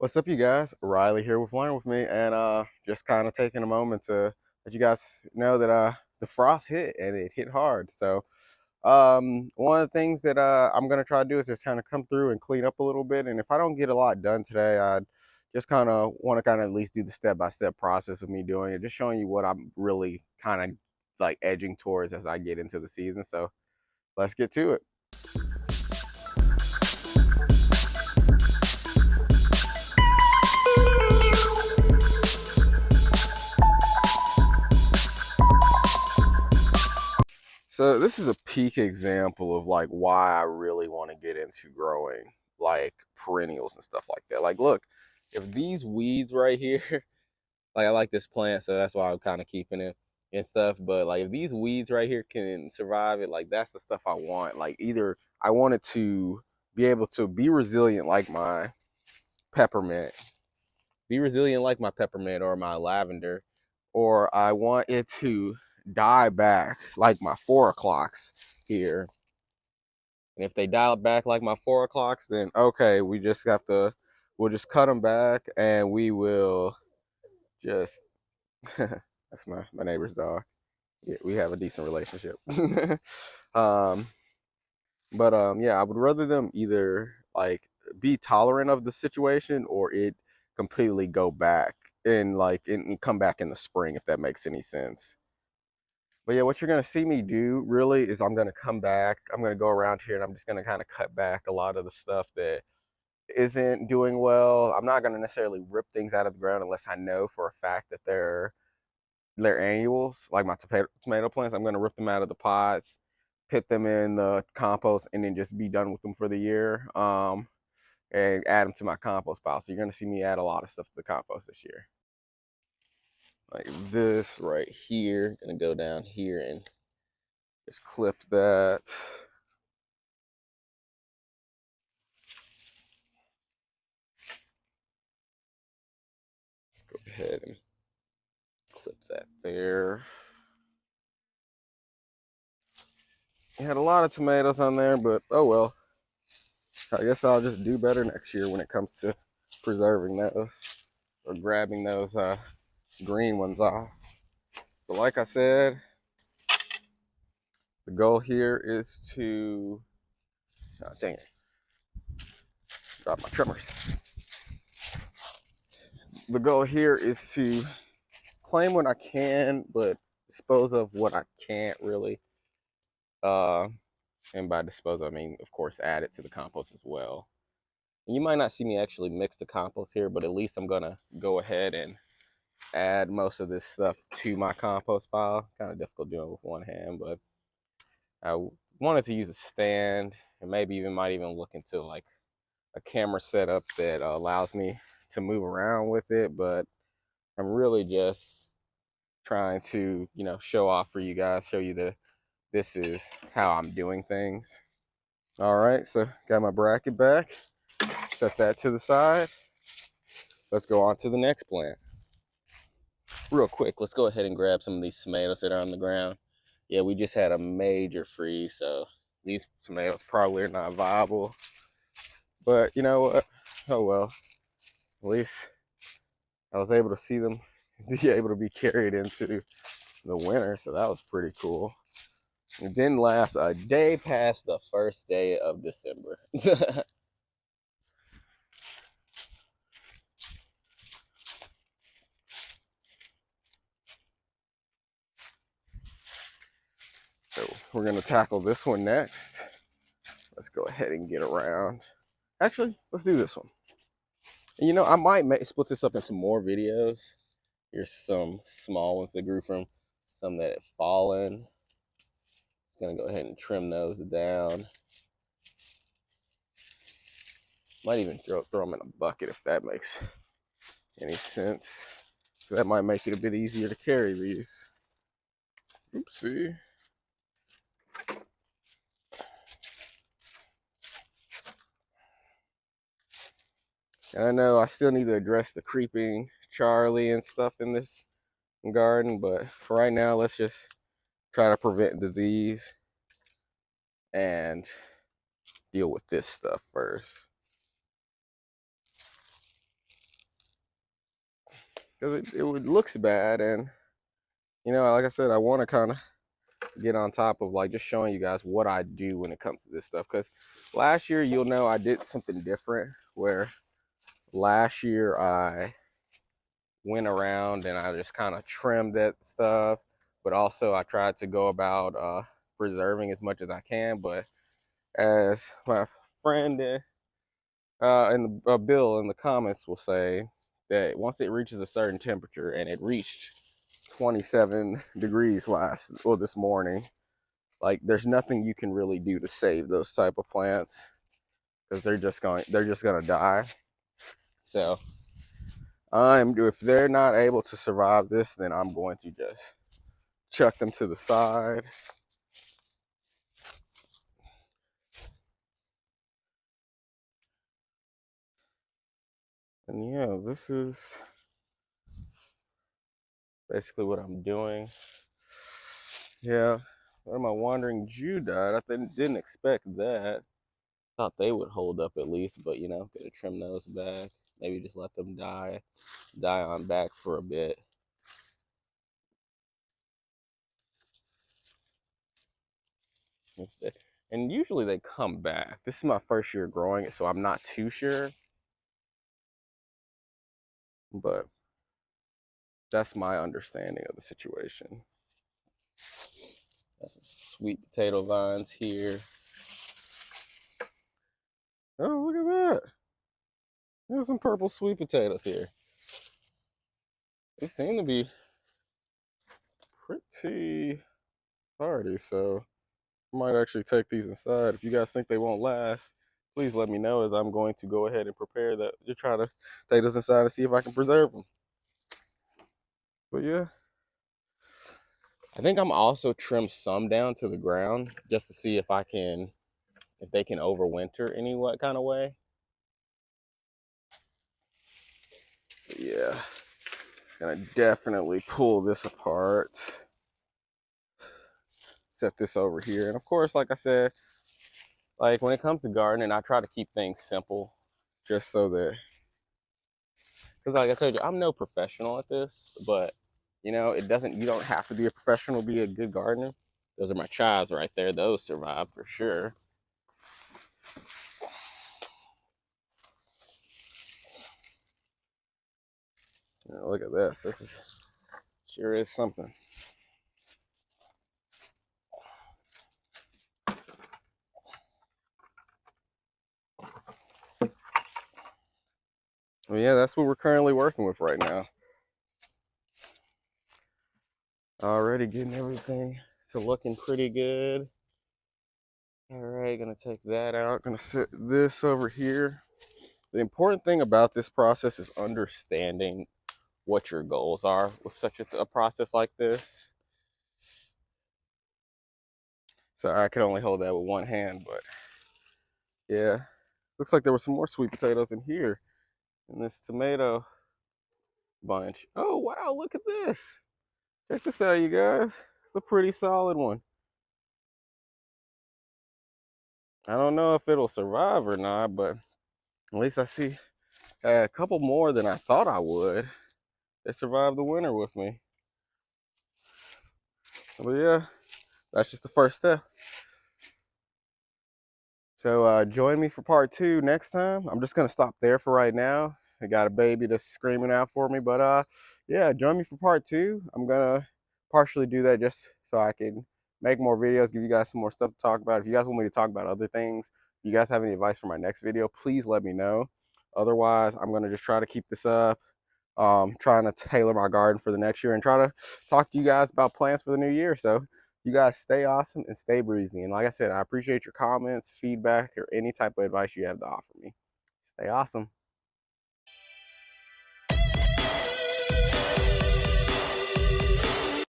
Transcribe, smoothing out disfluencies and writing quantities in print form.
What's up, you guys? Riley here with Learn With Me, and just kind of taking a moment to let you guys know that the frost hit and it hit hard. So one of the things that I'm gonna try to do is just kind of come through and clean up a little bit. And if I don't get a lot done today, I just kind of want to kind of at least do the step-by-step process of me doing it, just showing you what I'm really kind of like edging towards as I get into the season. So let's get to it. So this is a peak example of like why I really want to get into growing like perennials and stuff like that. Like, look, if these weeds right here, like I like this plant, so that's why I'm kind of keeping it and stuff. But like if these weeds right here can survive it, like that's the stuff I want. Like either I want it to be able to be resilient like my peppermint, or my lavender, or I want it to die back like my 4 o'clocks here. And if they dial back like my 4 o'clocks, then okay, we'll just cut them back and we will just, that's my neighbor's dog. Yeah, we have a decent relationship. um, yeah, I would rather them either like be tolerant of the situation or it completely go back and come back in the spring, if that makes any sense. But yeah, what you're gonna see me do really is I'm gonna come back. I'm gonna go around here and I'm just gonna kind of cut back a lot of the stuff that isn't doing well. I'm not gonna necessarily rip things out of the ground unless I know for a fact that they're annuals, like my tomato plants. I'm gonna rip them out of the pots, put them in the compost, and then just be done with them for the year. And add them to my compost pile. So you're gonna see me add a lot of stuff to the compost this year. Like this right here, gonna go down here and just clip that. Go ahead and clip that there. I had a lot of tomatoes on there, but oh well. I guess I'll just do better next year when it comes to preserving those or grabbing those green ones off. But like I said, the goal here is to, oh, dang it, drop my trimmers. The goal here is to claim what I can, but dispose of what I can't really. And by dispose of, I mean, of course, add it to the compost as well. And you might not see me actually mix the compost here, but at least I'm gonna go ahead and add most of this stuff to my compost pile. Kind of difficult doing it with one hand, but I wanted to use a stand and maybe even might even look into like a camera setup that allows me to move around with it. But I'm really just trying to, show off for you guys, show you that this is how I'm doing things. All right, so got my bracket back, set that to the side. Let's go on to the next plant. Real quick, let's go ahead and grab some of these tomatoes that are on the ground. Yeah, we just had a major freeze, so these tomatoes probably are not viable. But you know what? Oh well. At least I was able to see them be able to be carried into the winter, so that was pretty cool. It didn't last a day past the first day of December. So we're gonna tackle this one next. Let's go ahead and get around. Actually, let's do this one. And I might split this up into more videos. Here's some small ones that grew from some that have fallen. Just gonna go ahead and trim those down. Might even throw them in a bucket if that makes any sense. So that might make it a bit easier to carry these. Oopsie. And I know I still need to address the creeping Charlie and stuff in this garden, but for right now, let's just try to prevent disease and deal with this stuff first. because it looks bad. And you know, like I said, I want to kind of get on top of like just showing you guys what I do when it comes to this stuff. Because last year, you'll know I did something different where last year I went around and I just kind of trimmed that stuff, but also I tried to go about preserving as much as I can. But as my friend and Bill in the comments will say, that once it reaches a certain temperature, and it reached 27 degrees this morning, like there's nothing you can really do to save those type of plants because they're just gonna die. So if they're not able to survive this, then I'm going to just chuck them to the side. And yeah, this is basically what I'm doing. Yeah, my wandering Jew died. I didn't expect that. Thought they would hold up at least, but you know, gonna trim those back. Maybe just let them die on back for a bit. And usually they come back. This is my first year growing it, so I'm not too sure. But that's my understanding of the situation. Got some sweet potato vines here. Oh, look at that. There's some purple sweet potatoes here. They seem to be pretty hardy, so I might actually take these inside. If you guys think they won't last, please let me know, as I'm going to go ahead and prepare that to try to take those inside and see if I can preserve them. But yeah, I think I'm also trim some down to the ground just to see if they can overwinter any what kind of way. But yeah, gonna definitely pull this apart, set this over here. And of course, like I said, like when it comes to gardening, I try to keep things simple, just so that, because like I told you, I'm no professional at this, but you know, you don't have to be a professional to be a good gardener. Those are my chives right there. Those survive for sure. You know, look at this. This is sure is something. Well, yeah, that's what we're currently working with right now. Already getting everything to looking pretty good. All right, gonna take that out. Gonna set this over here. The important thing about this process is understanding what your goals are with such a process like this. So I could only hold that with one hand, but yeah. Looks like there were some more sweet potatoes in here in this tomato bunch. Oh, wow, look at this. Check this out, you guys. It's a pretty solid one. I don't know if it'll survive or not, but at least I see a couple more than I thought I would. They survived the winter with me. But yeah, that's just the first step. So join me for part 2 next time. I'm just gonna stop there for right now. I got a baby that's screaming out for me, but yeah, join me for part 2. I'm gonna partially do that just so I can make more videos, give you guys some more stuff to talk about. If you guys want me to talk about other things, if you guys have any advice for my next video, please let me know. Otherwise, I'm gonna just try to keep this up, trying to tailor my garden for the next year and try to talk to you guys about plans for the new year. So you guys stay awesome and stay breezy. And like I said, I appreciate your comments, feedback, or any type of advice you have to offer me. Stay awesome.